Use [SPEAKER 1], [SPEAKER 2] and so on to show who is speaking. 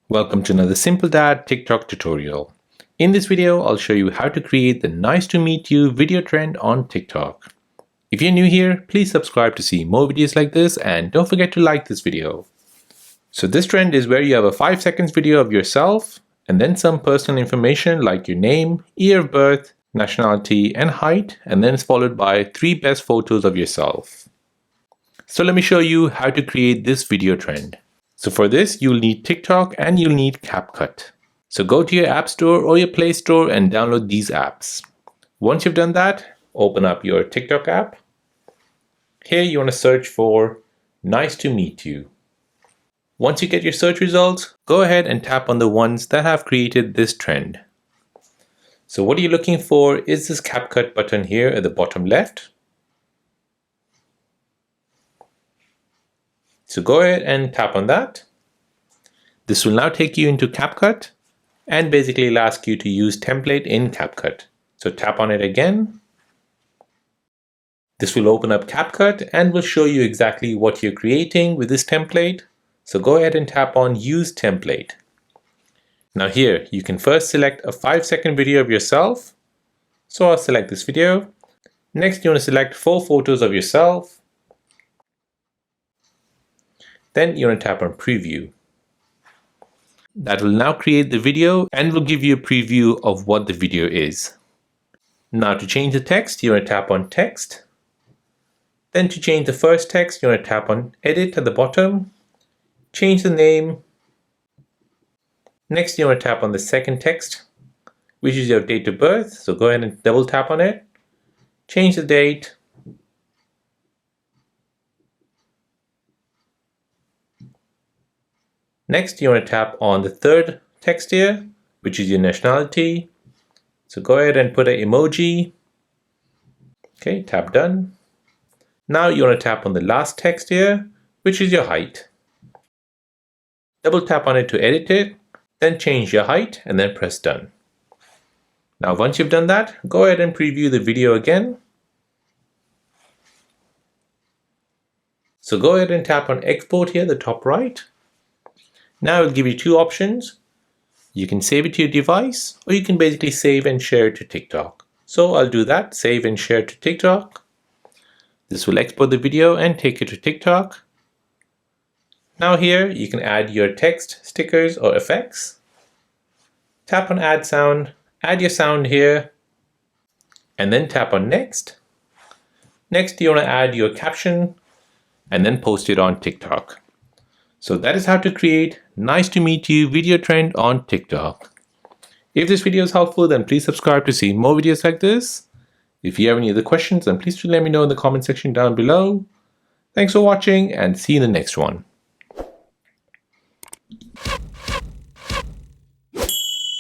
[SPEAKER 1] Welcome to another Simple Dad TikTok tutorial. In this video, I'll show you how to create the nice to meet you video trend on TikTok. If you're new here, please subscribe to see more videos like this and don't forget to like this video. So this trend is where you have a 5 seconds video of yourself and then some personal information like your name, year of birth, nationality and height, and then it's followed by 3 best photos of yourself. So let me show you how to create this video trend. So for this, you'll need TikTok and you'll need CapCut. So go to your App Store or your Play Store and download these apps. Once you've done that, open up your TikTok app. Here you want to search for Nice to Meet You. Once you get your search results, go ahead and tap on the ones that have created this trend. So what you're looking for is this CapCut button here at the bottom left. So go ahead and tap on that. This will now take you into CapCut and basically it'll ask you to use template in CapCut. So tap on it again. This will open up CapCut and will show you exactly what you're creating with this template. So go ahead and tap on Use Template. Now here, you can first select a 5-second video of yourself. So I'll select this video. Next, you want to select 4 photos of yourself. Then you want to tap on Preview. That will now create the video and will give you a preview of what the video is. Now to change the text, you want to tap on Text. Then to change the first text, you want to tap on Edit at the bottom. Change the name. Next, you want to tap on the second text, which is your date of birth. So go ahead and double tap on it. Change the date. Next, you want to tap on the third text here, which is your nationality. So go ahead and put an emoji. Okay, tap Done. Now you want to tap on the last text here, which is your height. Double tap on it to edit it, then change your height and then press Done. Now once you've done that, go ahead and preview the video again. So go ahead and tap on Export here, the top right. Now it'll give you 2 options. You can save it to your device or you can basically save and share it to TikTok. So I'll do that, save and share to TikTok. This will export the video and take it to TikTok. Now here you can add your text, stickers or effects. Tap on Add Sound, add your sound here and then tap on Next. Next you want to add your caption and then post it on TikTok. So that is how to create Nice to Meet You video trend on TikTok. If this video is helpful, then please subscribe to see more videos like this. If you have any other questions, then please let me know in the comment section down below. Thanks for watching and see you in the next one.